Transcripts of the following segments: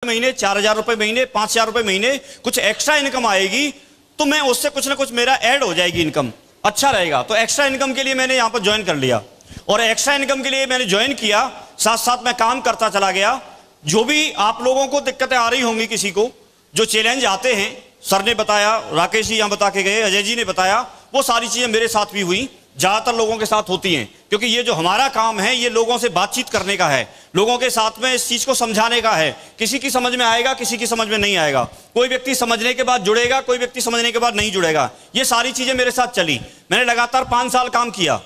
महीने, 4,000 रुपए महीने, 5,000 रुपए महीने कुछ एक्स्ट्रा इनकम आएगी तो मैं उससे कुछ ना कुछ मेरा ऐड हो जाएगी, इनकम अच्छा रहेगा। तो एक्स्ट्रा इनकम के लिए मैंने यहाँ पर ज्वाइन कर लिया और एक्स्ट्रा इनकम के लिए मैंने ज्वाइन किया, साथ साथ मैं काम करता चला गया। जो भी आप लोगों को दिक्कतें आ रही होंगी, किसी को जो चैलेंज आते हैं, सर ने बताया, राकेश जी यहाँ बता के गए, अजय जी ने बताया, वो सारी चीजें मेरे साथ भी हुई, ज्यादातर लोगों के साथ होती हैं, क्योंकि ये जो हमारा काम है ये लोगों से बातचीत करने का है, लोगों के साथ में इस चीज को समझाने का है। किसी की समझ में आएगा, किसी की समझ में नहीं आएगा, कोई व्यक्ति समझने के बाद जुड़ेगा, कोई व्यक्ति समझने के बाद नहीं जुड़ेगा। ये सारी चीजें मेरे साथ चली। मैंने लगातार 5 साल काम किया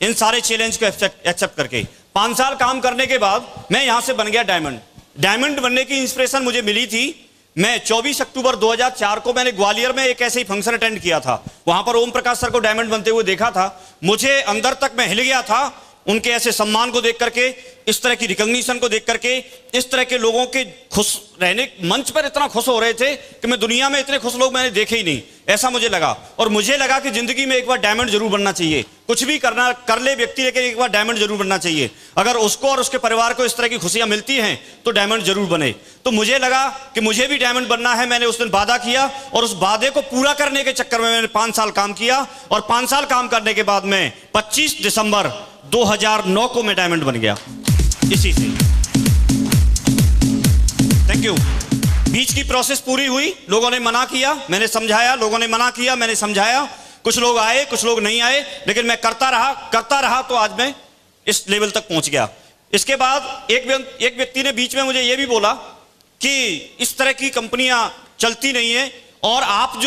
इन सारे चैलेंज को एक्सेप्ट करके। 5 साल काम करने के बाद मैं यहां से बन गया डायमंड। डायमंड बनने की इंस्पिरेशन मुझे मिली थी, मैं 24 अक्टूबर 2004 को मैंने ग्वालियर में एक ऐसे ही फंक्शन अटेंड किया था। वहां पर ओम प्रकाश सर को डायमंड बनते हुए देखा था। मुझे अंदर तक मैं हिल गया था उनके ऐसे सम्मान को देख करके, इस तरह की रिकॉग्निशन को देख करके, इस तरह के लोगों के खुश रहने, मंच पर इतना खुश हो रहे थे कि मैं दुनिया में इतने खुश लोग मैंने देखे ही नहीं, ऐसा मुझे लगा। और मुझे लगा कि जिंदगी में एक बार डायमंड जरूर बनना चाहिए। कुछ भी करना कर ले व्यक्ति, लेकिन एक बार डायमंड जरूर बनना चाहिए। अगर उसको और उसके परिवार को इस तरह की खुशियां मिलती हैं तो डायमंड जरूर बने। तो मुझे लगा कि मुझे भी डायमंड बनना है। मैंने उस दिन वादा किया और उस वादे को पूरा करने के चक्कर में मैंने 5 साल काम किया और 5 साल काम करने के बाद में 25 दिसंबर 2009 को मैं डायमंड बन गया, इसी से। Thank you. बीच की प्रोसेस पूरी हुई, लोगों ने मना किया, मैंने समझाया, लोगों ने मना किया, मैंने समझाया, कुछ लोग आए, कुछ लोग नहीं आए, लेकिन मैं करता रहा तो आज मैं इस लेवल तक पहुंच गया। इसके बाद एक व्यक्ति ने बीच में मुझे यह भी बोला कि इस तरह की कंपनियां चलती नहीं है और आप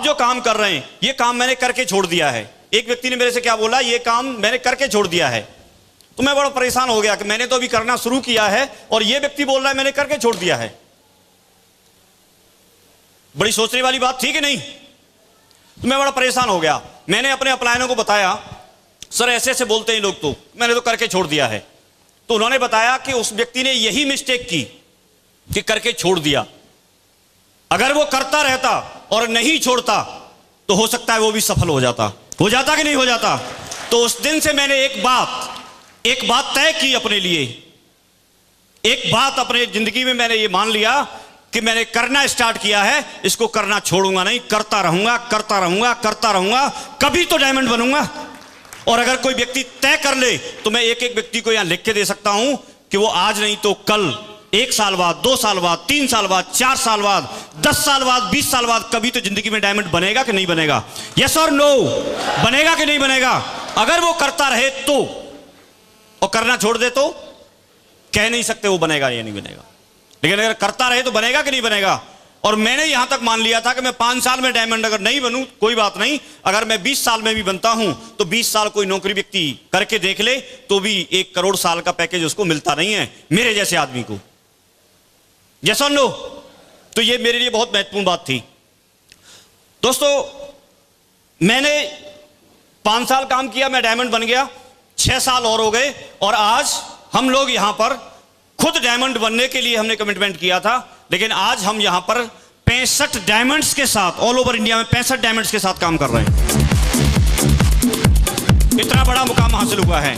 जो काम कर रहे हैं ये काम मैंने करके छोड़ दिया है। एक व्यक्ति ने मेरे से क्या बोला, ये काम मैंने करके छोड़ दिया है। तो मैं बड़ा परेशान हो गया कि मैंने तो अभी करना शुरू किया है और ये व्यक्ति बोल रहा है मैंने करके छोड़ दिया है। बड़ी सोचने वाली बात थी कि नहीं? तो मैं बड़ा परेशान हो गया। मैंने अपने अपलायनों को बताया, सर ऐसे ऐसे बोलते हैं लोग, तो मैंने तो करके छोड़ दिया है। तो उन्होंने बताया कि उस व्यक्ति ने यही मिस्टेक की कि करके छोड़ दिया। अगर वो करता रहता और नहीं छोड़ता तो हो सकता है वो भी सफल हो जाता कि नहीं हो जाता। तो उस दिन से मैंने एक बात तय की अपने लिए, एक बात अपने जिंदगी में मैंने ये मान लिया कि मैंने करना स्टार्ट किया है, इसको करना छोड़ूंगा नहीं, करता रहूंगा, कभी तो डायमंड बनूंगा। और अगर कोई व्यक्ति तय कर ले तो मैं एक एक व्यक्ति को यहां लिख के दे सकता हूं कि वो आज नहीं तो कल, 1 साल बाद, 2 साल बाद, 3 साल बाद, 4 साल बाद, 10 साल बाद, 20 साल बाद कभी तो जिंदगी में डायमंड बनेगा कि नहीं बनेगा? यस और नो? बनेगा कि नहीं बनेगा? अगर वो करता रहे तो, और करना छोड़ दे तो कह नहीं सकते वो बनेगा या नहीं बनेगा, लेकिन अगर करता रहे तो बनेगा कि नहीं बनेगा। और मैंने यहां तक मान लिया था कि मैं 5 साल में डायमंड अगर नहीं बनूं कोई बात नहीं, अगर मैं 20 साल में भी बनता हूं तो 20 साल कोई नौकरी व्यक्ति करके देख ले तो भी 1 करोड़ साल का पैकेज उसको मिलता नहीं है, मेरे जैसे आदमी को। यस और नो? तो ये मेरे लिए बहुत महत्वपूर्ण बात थी। दोस्तों, मैंने 5 साल काम किया, मैं डायमंड बन गया, 6 साल और हो गए और आज हम लोग यहां पर खुद डायमंड बनने के लिए हमने कमिटमेंट किया था, लेकिन आज हम यहां पर 65 डायमंड्स के साथ, ऑल ओवर इंडिया में 65 डायमंड्स के साथ काम कर रहे हैं। इतना बड़ा मुकाम हासिल हुआ है।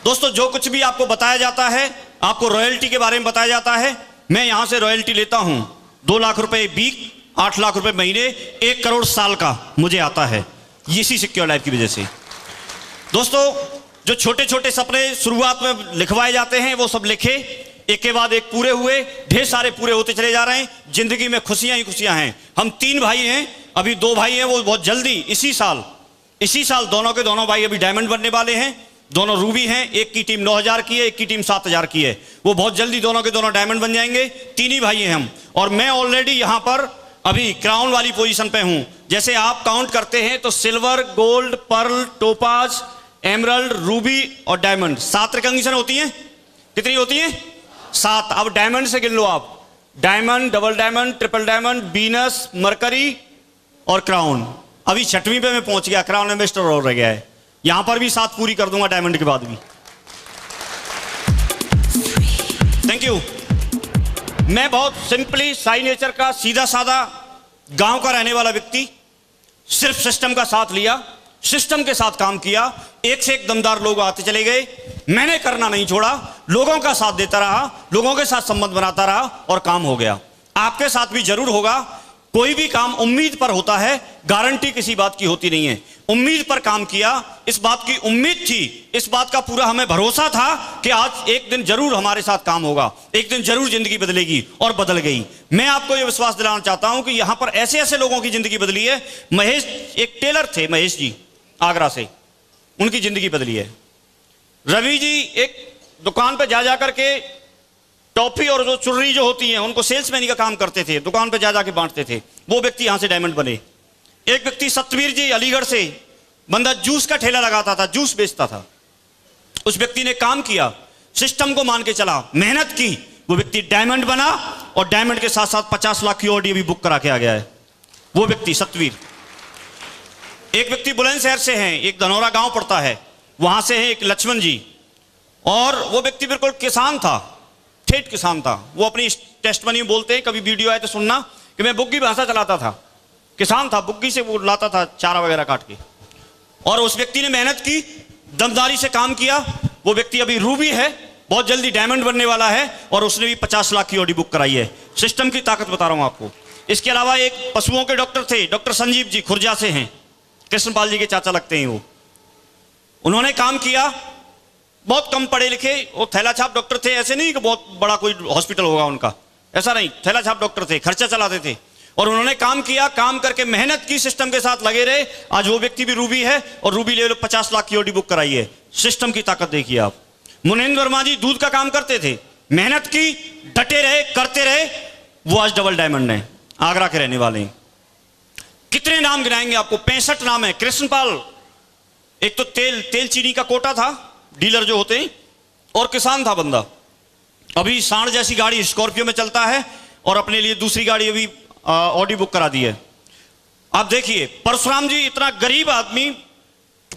दोस्तों, जो कुछ भी आपको बताया जाता है, आपको रॉयल्टी के बारे में बताया जाता है, मैं यहां से रॉयल्टी लेता हूं 2 लाख रुपए वीक, 8 लाख रुपए महीने, 1 करोड़ साल का मुझे आता है, इसी सिक्योर लाइफ की वजह से। दोस्तों, जो छोटे छोटे सपने शुरुआत में लिखवाए जाते हैं वो सब लिखे, एक के बाद एक पूरे हुए, ढेर सारे पूरे होते चले जा रहे हैं। जिंदगी में खुशियां ही खुशियां हैं। हम 3 भाई हैं, अभी 2 भाई हैं, वो बहुत जल्दी इसी साल दोनों के दोनों भाई अभी डायमंड बनने वाले हैं। दोनों रूबी हैं, एक की टीम 9,000 की है, एक की टीम 7,000 की है। वो बहुत जल्दी दोनों के दोनों डायमंड बन जाएंगे। 3 ही भाई हैं हम, और मैं ऑलरेडी यहां पर अभी क्राउन वाली पोजीशन पे हूं। जैसे आप काउंट करते हैं तो silver, gold, pearl, topaz, emerald, ruby और डायमंड 7 रिकॉग्निशन होती हैं। कितनी होती हैं? 7। अब डायमंड से गिन लो आप, diamond, double diamond, triple diamond, Venus, mercury और क्राउन। अभी 6वीं पे मैं पहुंच गया, क्राउन एम्बेसडर और रह गया है। यहां पर भी 7 पूरी कर दूंगा डायमंड के बाद भी। Thank you. मैं बहुत सिंपली साई नेचर का, सीधा साधा गांव का रहने वाला व्यक्ति, सिर्फ सिस्टम का साथ लिया, सिस्टम के साथ काम किया। एक से एक दमदार लोग आते चले गए, मैंने करना नहीं छोड़ा, लोगों का साथ देता रहा, लोगों के साथ संबंध बनाता रहा और काम हो गया। आपके साथ भी जरूर होगा। कोई भी काम उम्मीद पर होता है, गारंटी किसी बात की होती नहीं है। उम्मीद पर काम किया, इस बात की उम्मीद थी, इस बात का पूरा हमें भरोसा था कि आज एक दिन जरूर हमारे साथ काम होगा, एक दिन जरूर जिंदगी बदलेगी, और बदल गई। मैं आपको यह विश्वास दिलाना चाहता हूं कि यहां पर ऐसे ऐसे लोगों की जिंदगी बदली है। महेश, एक टेलर थे महेश जी, आगरा से, उनकी जिंदगी बदली है। रवि जी एक दुकान पर जा जा करके टॉफी और जो चुर्री जो होती है उनको सेल्समैन का काम करते थे, दुकान पर जा जाके बांटते थे। वो व्यक्ति यहां से डायमंड बने। एक व्यक्ति सतवीर जी, अलीगढ़ से, बंदा जूस का ठेला लगाता था, जूस बेचता था। उस व्यक्ति ने काम किया, सिस्टम को मान के चला, मेहनत की, वो व्यक्ति डायमंड बना, और डायमंड के साथ साथ 50 लाख की ऑडियो भी बुक करा के आ गया है वो व्यक्ति सतवीर। एक व्यक्ति बुलंदशहर से हैं, एक धनौरा गांव पड़ता है, वहां से है एक लक्ष्मण जी, और वो व्यक्ति बिल्कुल किसान था, ठेठ किसान था। वो अपनी टेस्टमनी में बोलते हैं, कभी वीडियो आए तो सुनना, कि मैं बुग्गी भाषा चलाता था, किसान था, बुग्गी से वो लाता था चारा वगैरह काट के। और उस व्यक्ति ने मेहनत की, दमदारी से काम किया। वो व्यक्ति अभी रूबी है, बहुत जल्दी डायमंड बनने वाला है, और उसने भी 50 लाख की ऑडियो बुक कराई है। सिस्टम की ताकत बता रहा हूं आपको। इसके अलावा एक पशुओं के डॉक्टर थे, डॉक्टर संजीव जी, खुर्जा से हैं, कृष्णपाल जी के चाचा लगते हैं वो। उन्होंने काम किया, बहुत कम पढ़े लिखे, वो थैला छाप डॉक्टर थे। ऐसे नहीं कि बहुत बड़ा कोई हॉस्पिटल होगा उनका, ऐसा नहीं, थैला छाप डॉक्टर थे, खर्चा चलाते थे। और उन्होंने काम किया, काम करके मेहनत की, सिस्टम के साथ लगे रहे। आज वो व्यक्ति भी रूबी है, और रूबी ले लो 50 लाख की ऑडियो बुक कराई है। सिस्टम की ताकत देखिए आप। मुनेंद्र वर्मा जी दूध का काम करते थे, मेहनत की, डटे रहे, करते रहे, वो आज डबल डायमंड है, आगरा के रहने वाले हैं। कितने नाम गिनाएंगे आपको, 65 नाम है। कृष्णपाल, एक तो तेल चीनी का कोटा था, डीलर जो होते हैं, और किसान था बंदा। अभी सांड जैसी गाड़ी स्कॉर्पियो में चलता है, और अपने लिए दूसरी गाड़ी अभी ऑडी बुक करा दी है। आप देखिए, परशुराम जी इतना गरीब आदमी,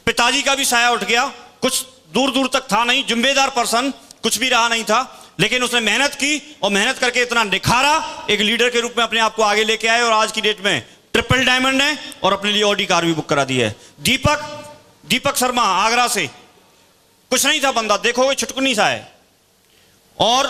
पिताजी का भी साया उठ गया, कुछ दूर दूर तक था नहीं, जिम्मेदार पर्सन, कुछ भी रहा नहीं था, लेकिन उसने मेहनत की, और मेहनत करके इतना निखारा, एक लीडर के रूप में अपने आप को आगे लेके आए, और आज की डेट में ट्रिपल डायमंड है, और अपने लिए ऑडी कार भी बुक करा दी है। दीपक शर्मा, आगरा से, कुछ नहीं था बंदा, देखोगे छुटकुनी सा है, और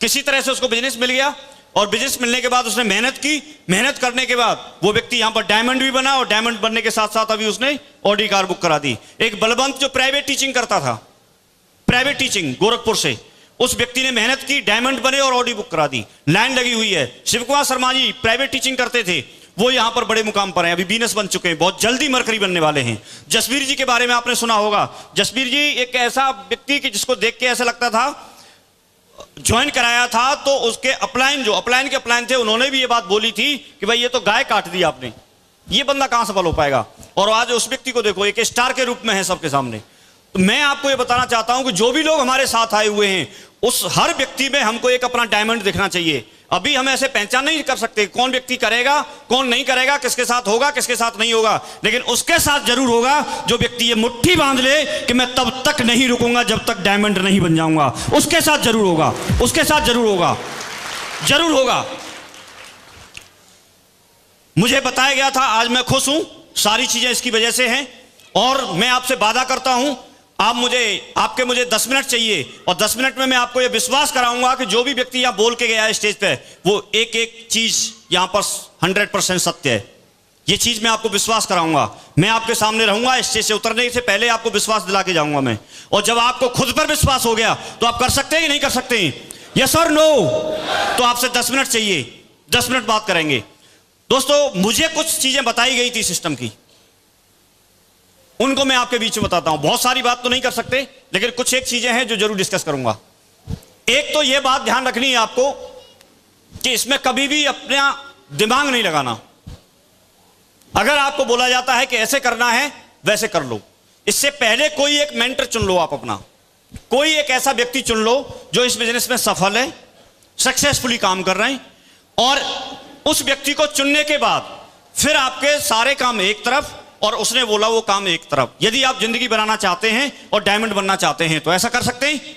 किसी तरह से उसको बिजनेस मिल गया, और बिजनेस मिलने के बाद उसने मेहनत की, मेहनत करने के बाद वो व्यक्ति यहां पर डायमंड भी बना, और डायमंड बनने के साथ साथ अभी उसने ऑडी कार बुक करा दी। एक बलवंत जो प्राइवेट टीचिंग करता था, प्राइवेट टीचिंग गोरखपुर से, उस व्यक्ति ने मेहनत की, डायमंड बने और ऑडी बुक करा दी, लाइन लगी हुई है। शिव कुमार शर्मा जी प्राइवेट टीचिंग करते थे, वो यहां पर बड़े मुकाम पर हैं, अभी बीनस बन चुके हैं, बहुत जल्दी मरकरी बनने वाले हैं। जसवीर जी के बारे में आपने सुना होगा। जसवीर जी एक ऐसा व्यक्ति कि जिसको देख के ऐसा लगता था, ज्वाइन कराया था तो उसके अपलाइन के अपलाइन थे, उन्होंने भी ये बात बोली थी कि भाई ये तो गाय काट दी आपने, ये बंदा कहां सफल हो पाएगा। और आज उस व्यक्ति को देखो, एक स्टार के रूप में है सबके सामने। तो मैं आपको ये बताना चाहता हूं कि जो भी लोग हमारे साथ आए हुए हैं, उस हर व्यक्ति में हमको एक अपना डायमंड दिखना चाहिए। अभी हम ऐसे पहचान नहीं कर सकते कौन व्यक्ति करेगा, कौन नहीं करेगा, किसके साथ होगा, किसके साथ नहीं होगा, लेकिन उसके साथ जरूर होगा जो व्यक्ति ये मुट्ठी बांध ले कि मैं तब तक नहीं रुकूंगा जब तक डायमंड नहीं बन जाऊंगा। उसके साथ जरूर होगा, उसके साथ जरूर होगा, जरूर होगा। मुझे बताया गया था, आज मैं खुश हूं, सारी चीजें इसकी वजह से हैं। और मैं आपसे वादा करता हूं, आपके मुझे 10 मिनट चाहिए, और 10 मिनट में मैं आपको यह विश्वास कराऊंगा कि जो भी व्यक्ति यहां बोल के गया है स्टेज पे, वो एक एक चीज यहां पर 100% सत्य है। ये चीज मैं आपको विश्वास कराऊंगा। मैं आपके सामने रहूंगा, स्टेज से उतरने से पहले आपको विश्वास दिला के जाऊंगा मैं। और जब आपको खुद पर विश्वास हो गया तो आप कर सकते हैं कि नहीं कर सकते? यस और नो? तो आपसे 10 मिनट चाहिए, 10 मिनट बात करेंगे। दोस्तों, मुझे कुछ चीजें बताई गई थी सिस्टम की, उनको मैं आपके बीच में बताता हूं। बहुत सारी बात तो नहीं कर सकते, लेकिन कुछ एक चीजें हैं जो जरूर डिस्कस करूंगा। एक तो यह बात ध्यान रखनी है आपको कि इसमें कभी भी अपना दिमाग नहीं लगाना। अगर आपको बोला जाता है कि ऐसे करना है, वैसे कर लो। इससे पहले कोई एक मेंटर चुन लो, आप अपना कोई एक ऐसा व्यक्ति चुन लो जो इस बिजनेस में सफल है, सक्सेसफुली काम कर रहे हैं, और उस व्यक्ति को चुनने के बाद फिर आपके सारे काम एक तरफ और उसने बोला वो काम एक तरफ। यदि आप जिंदगी बनाना चाहते हैं और डायमंड बनना चाहते हैं तो ऐसा कर सकते हैं।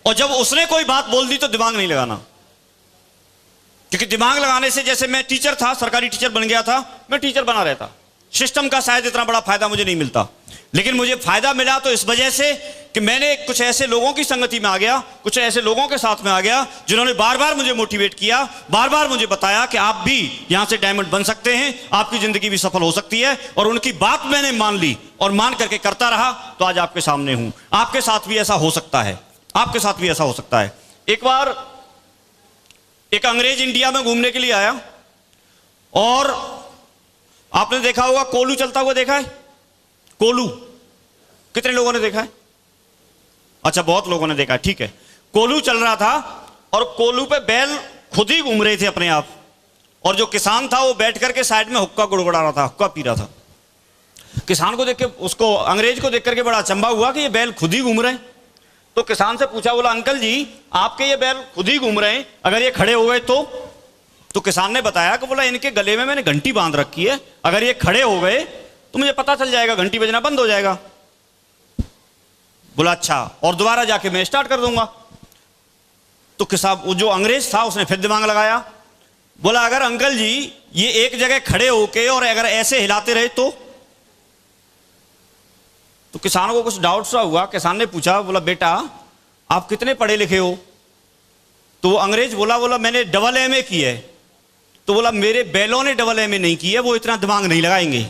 और जब उसने कोई बात बोल दी तो दिमाग नहीं लगाना, क्योंकि दिमाग लगाने से, जैसे मैं टीचर था, सरकारी टीचर बन गया था, मैं टीचर बना रहता, सिस्टम का शायद इतना बड़ा फायदा मुझे नहीं मिलता। लेकिन मुझे फायदा मिला तो इस वजह से कि मैंने कुछ ऐसे लोगों की संगति में आ गया, कुछ ऐसे लोगों के साथ में आ गया जिन्होंने बार बार मुझे मोटिवेट किया, बार बार मुझे बताया कि आप भी यहां से डायमंड बन सकते हैं, आपकी जिंदगी भी सफल हो सकती है। और उनकी बात मैंने मान ली और मान करके करता रहा, तो आज आपके सामने हूं। आपके साथ भी ऐसा हो सकता है, आपके साथ भी ऐसा हो सकता है। एक बार एक अंग्रेज इंडिया में घूमने के लिए आया और आपने देखा होगा कोलू चलता हुआ देखा है? कोलू कितने लोगों ने देखा है? अच्छा, बहुत लोगों ने देखा है, ठीक है। कोलू चल रहा था और कोलू पे बैल खुद ही घूम रहे थे अपने आप, और जो किसान था वो बैठ करके साइड में हुक्का गुड़गुड़ा रहा था, हुक्का पी रहा था। किसान को देख के, उसको अंग्रेज को देख करके बड़ा अचंभा हुआ कि ये बैल खुद ही घूम रहे हैं। तो किसान से पूछा, बोला अंकल जी आपके ये बैल खुद ही घूम रहे हैं, अगर ये खड़े हो गए तो किसान ने बताया कि बोला इनके गले में मैंने घंटी बांध रखी है, अगर ये खड़े हो गए तो मुझे पता चल जाएगा, घंटी बजना बंद हो जाएगा। बोला अच्छा, और दोबारा जाके मैं स्टार्ट कर दूंगा। तो किसान, वो जो अंग्रेज था, उसने फिर दिमाग लगाया, बोला अगर अंकल जी ये एक जगह खड़े होके और अगर ऐसे हिलाते रहे तो किसान को कुछ डाउट सा हुआ। किसान ने पूछा, बोला बेटा आप कितने पढ़े लिखे हो? तो वो अंग्रेज बोला मैंने डबल एमए की है। तो बोला मेरे बैलों ने डबल एमए नहीं की है, वो इतना दिमाग नहीं लगाएंगे।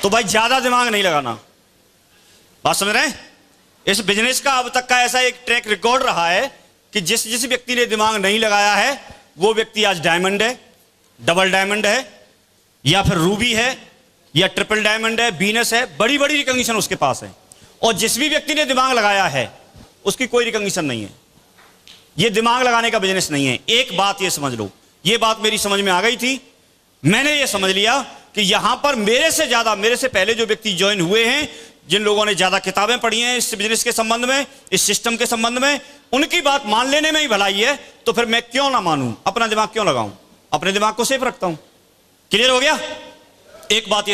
तो भाई ज्यादा दिमाग नहीं लगाना, बात समझ रहे हैं? इस बिजनेस का अब तक का ऐसा एक ट्रैक रिकॉर्ड रहा है कि जिस व्यक्ति ने दिमाग नहीं लगाया है वो व्यक्ति आज डायमंड है, डबल डायमंड है, या फिर रूबी है, या ट्रिपल डायमंड है, बीनस है, बड़ी बड़ी रिकॉग्निशन उसके पास है। और जिस भी व्यक्ति ने दिमाग लगाया है उसकी कोई रिकॉग्निशन नहीं है। ये दिमाग लगाने का बिजनेस नहीं है। एक बात ये समझ लो, ये बात मेरी समझ में आ गई थी, मैंने ये समझ लिया कि यहां पर मेरे से ज्यादा, मेरे से पहले जो व्यक्ति ज्वाइन हुए हैं, जिन लोगों ने ज्यादा किताबें पढ़ी हैं इस बिजनेस के संबंध में, इस सिस्टम के संबंध में, उनकी बात मान लेने में ही भलाई है। तो फिर मैं क्यों ना मानूं, अपना दिमाग क्यों लगाऊं? अपने दिमाग को सेफ रखता हूं। क्लियर हो गया? एक बात ये